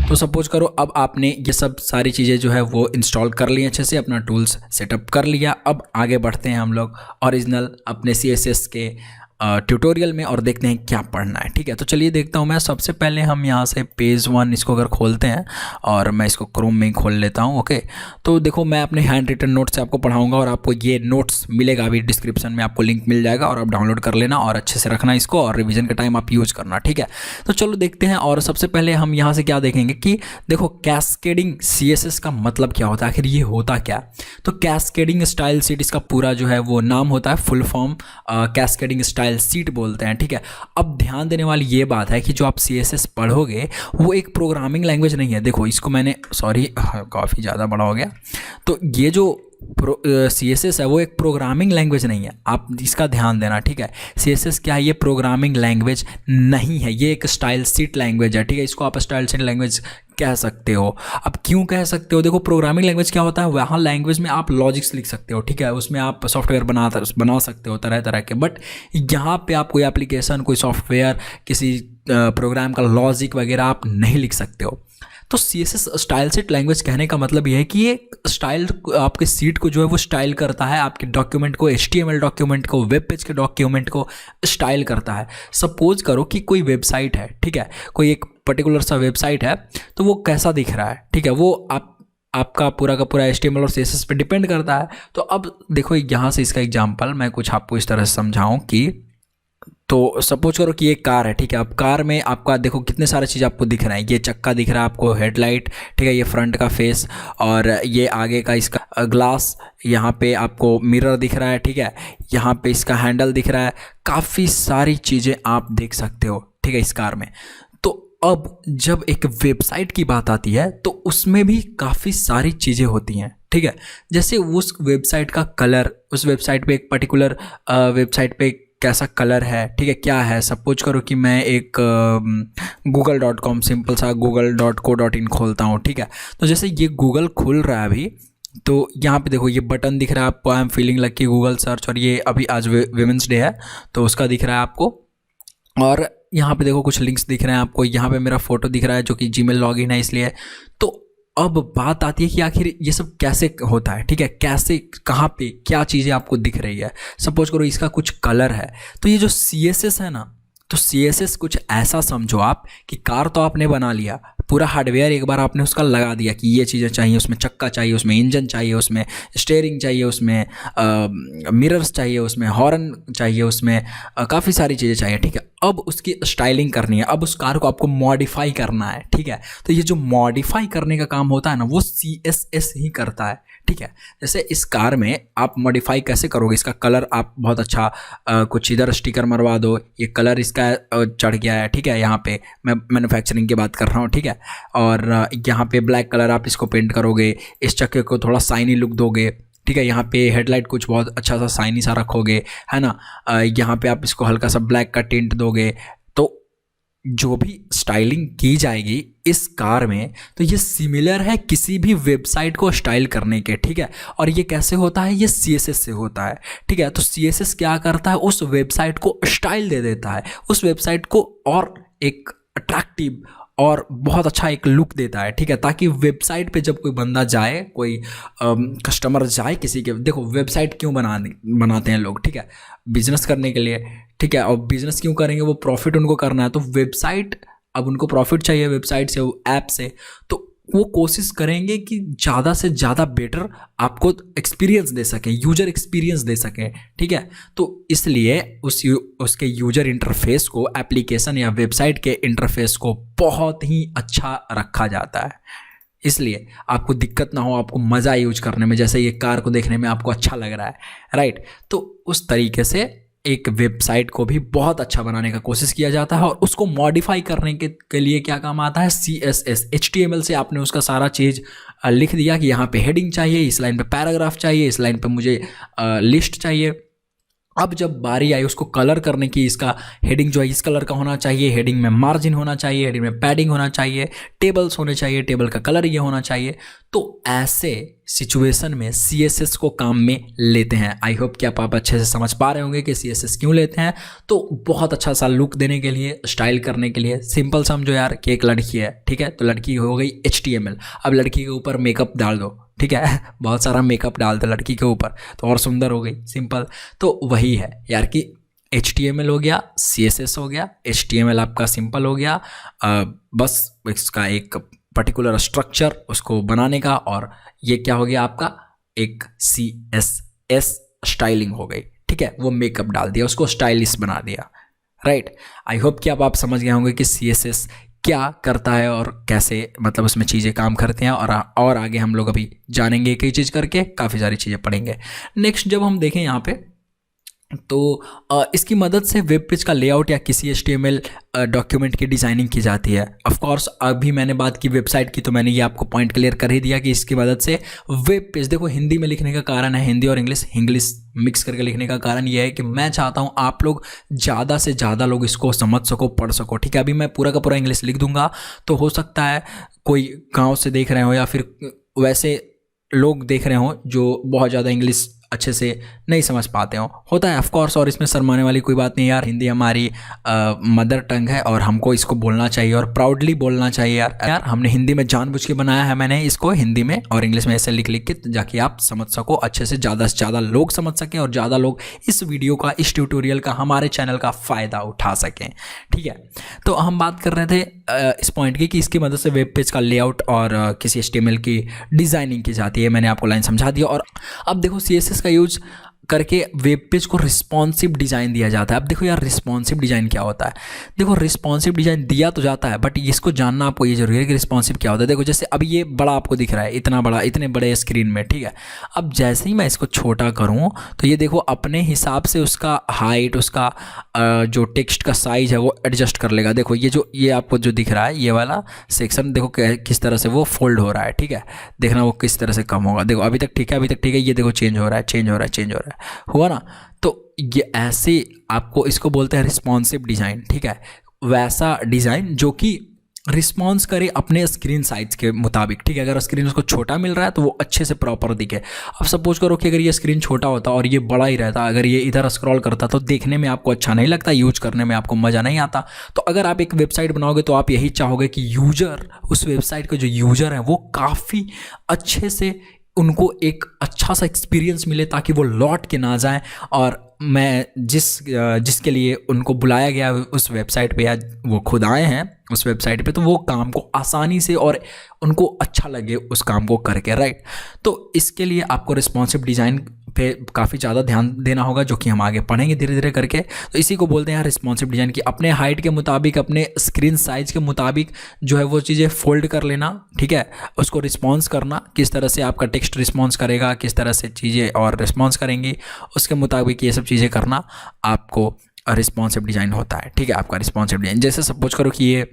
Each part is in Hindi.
तो सपोज करो अब आपने ये सब सारी चीज़ें जो है वो इंस्टॉल कर ली अच्छे से, अपना टूल्स सेटअप कर लिया। अब आगे बढ़ते हैं हम लोग ओरिजिनल अपने CSS के ट्यूटोरियल में और देखते हैं क्या पढ़ना है। ठीक है, तो चलिए देखता हूँ मैं। सबसे पहले हम यहाँ से पेज 1 इसको अगर खोलते हैं और मैं इसको क्रोम में ही खोल लेता हूँ। ओके, तो देखो मैं अपने हैंड रिटन नोट्स से आपको पढ़ाऊँगा और आपको ये नोट्स मिलेगा अभी डिस्क्रिप्शन में, आपको लिंक मिल जाएगा और आप डाउनलोड कर लेना और अच्छे से रखना इसको और रिविजन का टाइम आप यूज़ करना। ठीक है, तो चलो देखते हैं। और सबसे पहले हम यहाँ से क्या देखेंगे कि देखो कैस्केडिंग CSS का मतलब क्या होता है, आखिर ये होता क्या। तो कैस्केडिंग स्टाइल शीट इसका पूरा जो है वो नाम होता है, full form cascading style seat बोलते हैं। ठीक है, अब ध्यान देने वाली ये बात है कि जो आप CSS पढ़ोगे वो एक प्रोग्रामिंग लैंग्वेज नहीं है। देखो इसको मैंने काफ़ी ज़्यादा बड़ा हो गया। तो ये जो CSS है वो एक प्रोग्रामिंग लैंग्वेज नहीं है, आप इसका ध्यान देना। ठीक है, CSS क्या है, ये प्रोग्रामिंग लैंग्वेज नहीं है, ये एक स्टाइल शीट लैंग्वेज है। ठीक है, इसको आप स्टाइल शीट लैंग्वेज कह सकते हो। अब क्यों कह सकते हो, देखो प्रोग्रामिंग लैंग्वेज क्या होता है, वहाँ लैंग्वेज में आप लॉजिक्स लिख सकते हो। ठीक है, उसमें आप सॉफ्टवेयर बना सकते हो तरह तरह के, बट यहाँ पे आप कोई एप्लीकेशन, कोई सॉफ्टवेयर, किसी प्रोग्राम का लॉजिक वगैरह आप नहीं लिख सकते हो। तो CSS स्टाइल शीट लैंग्वेज कहने का मतलब ये है कि ये स्टाइल आपके सीट को जो है वो स्टाइल करता है, आपके डॉक्यूमेंट को, HTML डॉक्यूमेंट को, वेब पेज के डॉक्यूमेंट को स्टाइल करता है। सपोज करो कि कोई वेबसाइट है, ठीक है, कोई एक पर्टिकुलर सा वेबसाइट है, तो वो कैसा दिख रहा है, ठीक है, वो आपका पूरा का पूरा HTML और CSS पे डिपेंड करता है। तो अब देखो यहाँ से इसका एग्जाम्पल मैं कुछ आपको इस तरह से समझाऊँ कि, तो सपोज करो कि एक कार है। ठीक है, अब कार में आपका देखो कितने सारे चीज़ आपको दिख रहे हैं, ये चक्का दिख रहा है आपको, हेडलाइट, ठीक है, ये फ्रंट का फेस और ये आगे का इसका ग्लास, यहाँ पे आपको मिरर दिख रहा है। ठीक है, यहाँ पे इसका हैंडल दिख रहा है, काफ़ी सारी चीज़ें आप देख सकते हो। ठीक है, इस कार में। तो अब जब एक वेबसाइट की बात आती है तो उसमें भी काफ़ी सारी चीज़ें होती हैं। ठीक है, जैसे उस वेबसाइट का कलर, उस वेबसाइट पे एक पर्टिकुलर वेबसाइट पे कैसा कलर है, ठीक है, क्या है। सपोज करो कि मैं एक google.com सिंपल सा google.co.in खोलता हूँ। ठीक है, तो जैसे ये गूगल खुल रहा है अभी, तो यहाँ पे देखो ये बटन दिख रहा है आपको, I am feeling lucky Google search, और ये अभी आज वीमेंस डे है तो उसका दिख रहा है आपको। और यहाँ पे देखो कुछ लिंक्स दिख रहे हैं आपको, यहाँ पे मेरा फोटो दिख रहा है जो कि जीमेल लॉगिन है इसलिए। तो अब बात आती है कि आखिर ये सब कैसे होता है। ठीक है, कैसे, कहाँ पे क्या चीज़ें आपको दिख रही है। सपोज करो इसका कुछ कलर है, तो ये जो CSS है ना, तो CSS कुछ ऐसा समझो आप कि कार तो आपने बना लिया, पूरा हार्डवेयर एक बार आपने उसका लगा दिया कि ये चीज़ें चाहिए, उसमें चक्का चाहिए, उसमें इंजन चाहिए, उसमें स्टीयरिंग चाहिए, उसमें मिरर्स चाहिए, उसमें हॉर्न चाहिए, उसमें काफ़ी सारी चीज़ें चाहिए। ठीक है, अब उसकी स्टाइलिंग करनी है, अब उस कार को आपको मॉडिफाई करना है। ठीक है, तो ये जो मॉडिफाई करने का काम होता है ना, वो CSS ही करता है। ठीक है, जैसे इस कार में आप मॉडिफाई कैसे करोगे, इसका कलर आप बहुत अच्छा कुछ इधर स्टिकर मरवा दो, ये कलर इसका चढ़ गया है। ठीक है, यहाँ पे मैं मैन्युफैक्चरिंग की बात कर रहा हूँ। ठीक है, और यहाँ पे ब्लैक कलर आप इसको पेंट करोगे, इस चक्के को थोड़ा शाइनी लुक दोगे। ठीक है, यहाँ पे हेडलाइट कुछ बहुत अच्छा सा शाइनी सा रखोगे, है ना। यहाँ पे आप इसको हल्का सा ब्लैक का टिंट दोगे। तो जो भी स्टाइलिंग की जाएगी इस कार में, तो ये सिमिलर है किसी भी वेबसाइट को स्टाइल करने के। ठीक है, और ये कैसे होता है, ये CSS से होता है। ठीक है, तो CSS क्या करता है, उस वेबसाइट को स्टाइल दे देता है, उस वेबसाइट को और एक अट्रैक्टिव और बहुत अच्छा एक लुक देता है। ठीक है, ताकि वेबसाइट पे जब कोई बंदा जाए, कोई कस्टमर जाए किसी के, देखो वेबसाइट क्यों बनाते हैं लोग, ठीक है, बिजनेस करने के लिए। ठीक है, और बिजनेस क्यों करेंगे, वो प्रॉफिट उनको करना है। तो वेबसाइट, अब उनको प्रॉफिट चाहिए वेबसाइट से, ऐप से, तो वो कोशिश करेंगे कि ज़्यादा से ज़्यादा बेटर आपको एक्सपीरियंस दे सकें, यूजर एक्सपीरियंस दे सकें। ठीक है, तो इसलिए उसके यूजर इंटरफेस को, एप्लीकेशन या वेबसाइट के इंटरफेस को बहुत ही अच्छा रखा जाता है, इसलिए आपको दिक्कत ना हो, आपको मज़ा यूज करने में, जैसे ये कार को देखने में आपको अच्छा लग रहा है, राइट। तो उस तरीके से एक वेबसाइट को भी बहुत अच्छा बनाने का कोशिश किया जाता है, और उसको मॉडिफाई करने के लिए क्या काम आता है, CSS। HTML से आपने उसका सारा चीज़ लिख दिया कि यहाँ पे हेडिंग चाहिए, इस लाइन पे पैराग्राफ चाहिए, इस लाइन पे मुझे लिस्ट चाहिए, अब जब बारी आई उसको कलर करने की, इसका हेडिंग जो है इस कलर का होना चाहिए, हेडिंग में मार्जिन होना चाहिए, हेडिंग में पैडिंग होना चाहिए, टेबल्स होने चाहिए, टेबल का कलर ये होना चाहिए। तो ऐसे सिचुएशन में CSS को काम में लेते हैं। आई होप कि आप अच्छे से समझ पा रहे होंगे कि CSS क्यों लेते हैं। तो बहुत अच्छा सा लुक देने के लिए, स्टाइल करने के लिए। सिंपल समझो यार कि एक लड़की है, ठीक है, तो लड़की हो गई HTML। अब लड़की के ऊपर मेकअप डाल दो, ठीक है बहुत सारा मेकअप डाल दो लड़की के ऊपर तो और सुंदर हो गई, सिंपल। तो वही है यार कि HTML हो गया, CSS हो गया। HTML आपका सिंपल हो गया, बस इसका एक पर्टिकुलर स्ट्रक्चर उसको बनाने का, और ये क्या हो गया आपका एक CSS स्टाइलिंग हो गई, ठीक है। वो मेकअप डाल दिया, उसको स्टाइलिश बना दिया, राइट। आई होप कि आप समझ गए होंगे कि CSS क्या करता है और कैसे मतलब उसमें चीज़ें काम करते हैं, और आगे हम लोग अभी जानेंगे एक ही चीज़ करके, काफ़ी सारी चीज़ें पढ़ेंगे। नेक्स्ट जब हम देखें यहाँ पे तो इसकी मदद से वेब पेज का लेआउट या किसी HTML डॉक्यूमेंट की डिज़ाइनिंग की जाती है। ऑफ कोर्स अभी मैंने बात की वेबसाइट की, तो मैंने ये आपको पॉइंट क्लियर कर ही दिया कि इसकी मदद से वेब पेज, देखो हिंदी में लिखने का कारण है, हिंदी और इंग्लिश मिक्स करके लिखने का कारण ये है कि मैं चाहता हूँ आप लोग ज़्यादा से ज़्यादा लोग इसको समझ सको, पढ़ सको, ठीक है। अभी मैं पूरा का पूरा इंग्लिश लिख दूंगा तो हो सकता है कोई गाँव से देख रहे हो या फिर वैसे लोग देख रहे हो जो बहुत ज़्यादा इंग्लिश अच्छे से नहीं समझ पाते हो, होता है ऑफ कोर्स। और इसमें शर्माने वाली कोई बात नहीं यार, हिंदी हमारी मदर टंग है और हमको इसको बोलना चाहिए और प्राउडली बोलना चाहिए यार हमने हिंदी में जानबूझ के बनाया है, मैंने इसको हिंदी में और इंग्लिश में ऐसे लिख के जाके आप समझ सको अच्छे से ज़्यादा लोग समझ सकें और ज़्यादा लोग इस वीडियो का, इस ट्यूटोरियल का, हमारे चैनल का फ़ायदा उठा सकें, ठीक है। तो हम बात कर रहे थे इस पॉइंट की कि इसकी मदद से वेब पेज का लेआउट और किसी HTML की डिज़ाइनिंग की जाती है। मैंने आपको लाइन समझा दिया। और अब देखो CSS का यूज करके वेब पेज को रिस्पॉन्सिव डिज़ाइन दिया जाता है। अब देखो यार रिस्पॉन्सिव डिज़ाइन क्या होता है। देखो रिस्पॉन्सिव डिज़ाइन दिया तो जाता है, बट इसको जानना आपको ये जरूरी है कि रिस्पॉन्सिव क्या होता है। देखो जैसे अब ये बड़ा आपको दिख रहा है, इतना बड़ा, इतने बड़े स्क्रीन में, ठीक है। अब जैसे ही मैं इसको छोटा करूँ तो ये देखो अपने हिसाब से उसका हाइट, उसका जो टेक्स्ट का साइज है वो एडजस्ट कर लेगा। देखो ये आपको जो दिख रहा है ये वाला सेक्शन, देखो किस तरह से वो फोल्ड हो रहा है, ठीक है। देखना वो किस तरह से कम होगा। देखो अभी तक ठीक है, ये देखो चेंज हो रहा है, हुआ ना। तो ये ऐसे आपको इसको बोलते हैं रिस्पॉन्सिव डिज़ाइन, ठीक है। वैसा डिज़ाइन जो कि रिस्पॉन्स करे अपने स्क्रीन साइज के मुताबिक, ठीक है। अगर स्क्रीन उसको छोटा मिल रहा है तो वो अच्छे से प्रॉपर दिखे। अब सपोज करो कि अगर ये स्क्रीन छोटा होता और ये बड़ा ही रहता, अगर ये इधर स्क्रॉल करता तो देखने में आपको अच्छा नहीं लगता, यूज करने में आपको मज़ा नहीं आता। तो अगर आप एक वेबसाइट बनाओगे तो आप यही चाहोगे कि यूजर, उस वेबसाइट के जो यूजर हैं वो काफ़ी अच्छे से, उनको एक अच्छा सा एक्सपीरियंस मिले ताकि वो लौट के ना जाएं, और मैं जिसके लिए उनको बुलाया गया उस वेबसाइट पे या वो खुद आए हैं उस वेबसाइट पे, तो वो काम को आसानी से और उनको अच्छा लगे उस काम को करके, राइट। तो इसके लिए आपको रिस्पॉन्सिव डिज़ाइन पे काफ़ी ज़्यादा ध्यान देना होगा, जो कि हम आगे पढ़ेंगे धीरे धीरे करके। तो इसी को बोलते हैं रिस्पॉन्सिव डिज़ाइन, की अपने हाइट के मुताबिक, अपने स्क्रीन साइज के मुताबिक जो है वो चीज़ें फोल्ड कर लेना, ठीक है। उसको रिस्पॉन्स करना, किस तरह से आपका टेक्स्ट रिस्पॉन्स करेगा, किस तरह से चीज़ें और रिस्पॉन्स करेंगी, उसके मुताबिक ये सब चीज़ें करना आपको रिस्पॉन्सिव डिज़ाइन होता है, ठीक है। आपका रिस्पॉन्सिव डिज़ाइन, जैसे सपोज करो कि ये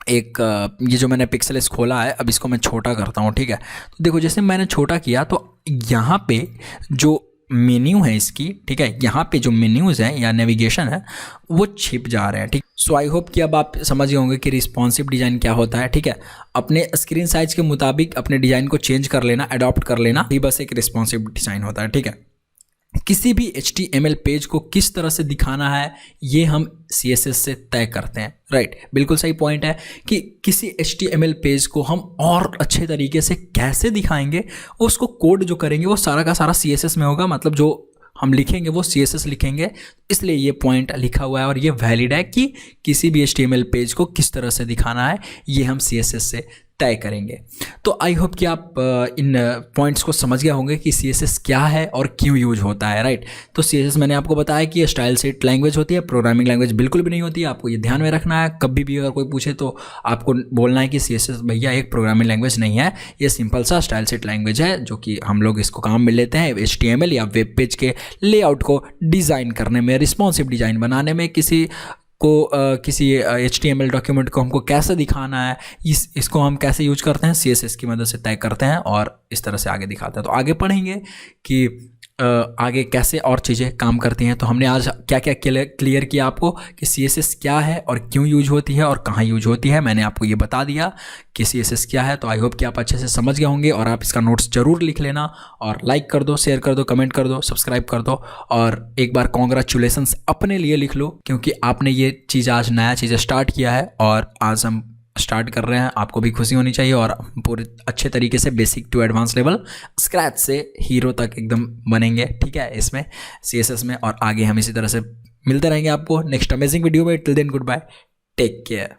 जो मैंने पिक्सेल्स खोला है, अब इसको मैं छोटा करता हूँ, ठीक है। तो देखो जैसे मैंने छोटा किया तो यहाँ पे जो मेन्यू है इसकी, ठीक है, यहाँ पे जो मेन्यूज़ हैं या नेविगेशन है वो छिप जा रहे हैं, ठीक। सो आई होप कि अब आप समझ गए होंगे कि रिस्पॉन्सिव डिज़ाइन क्या होता है, ठीक है। अपने स्क्रीन साइज के मुताबिक अपने डिज़ाइन को चेंज कर लेना, अडॉप्ट कर लेना, ही बस एक रिस्पॉन्सिव डिज़ाइन होता है, ठीक है। किसी भी HTML पेज को किस तरह से दिखाना है ये हम CSS से तय करते हैं, राइट। बिल्कुल सही पॉइंट है कि किसी HTML पेज को हम और अच्छे तरीके से कैसे दिखाएंगे, उसको कोड जो करेंगे वो सारा का सारा CSS में होगा, मतलब जो हम लिखेंगे वो CSS लिखेंगे। इसलिए ये पॉइंट लिखा हुआ है और ये वैलिड है कि किसी भी HTML पेज को किस तरह से दिखाना है ये हम CSS से तय करेंगे। तो आई होप कि आप इन पॉइंट्स को समझ गए होंगे कि CSS क्या है और क्यों यूज होता है, राइट। तो CSS मैंने आपको बताया कि स्टाइल सेट लैंग्वेज होती है, प्रोग्रामिंग लैंग्वेज बिल्कुल भी नहीं होती है। आपको ये ध्यान में रखना है, कभी भी अगर कोई पूछे तो आपको बोलना है कि CSS भैया एक प्रोग्रामिंग लैंग्वेज नहीं है, ये सिंपल सा स्टाइल सेट लैंग्वेज है, जो कि हम लोग इसको काम में लेते हैं HTML या वेब पेज के लेआउट को डिज़ाइन करने में, रिस्पॉन्सिव डिज़ाइन बनाने में। किसी HTML डॉक्यूमेंट को हमको कैसे दिखाना है, इसको हम कैसे यूज करते हैं, CSS की मदद से तय करते हैं और इस तरह से आगे दिखाते हैं। तो आगे पढ़ेंगे कि आगे कैसे और चीज़ें काम करती हैं। तो हमने आज क्या क्या क्लियर किया आपको कि CSS क्या है और क्यों यूज होती है और कहाँ यूज होती है, मैंने आपको ये बता दिया कि CSS क्या है। तो आई होप कि आप अच्छे से समझ गए होंगे और आप इसका नोट्स ज़रूर लिख लेना और लाइक कर दो, शेयर कर दो, कमेंट कर दो, सब्सक्राइब कर दो और एक बार कॉन्ग्रेचुलेसन्स अपने लिए लिख लो, क्योंकि आपने ये चीज़ आज नया चीज़ स्टार्ट किया है और आज हम स्टार्ट कर रहे हैं। आपको भी खुशी होनी चाहिए और पूरे अच्छे तरीके से basic to advance level scratch से हीरो तक एकदम बनेंगे, ठीक है, इसमें CSS में। और आगे हम इसी तरह से मिलते रहेंगे आपको नेक्स्ट अमेजिंग वीडियो में। Till then good bye, take care.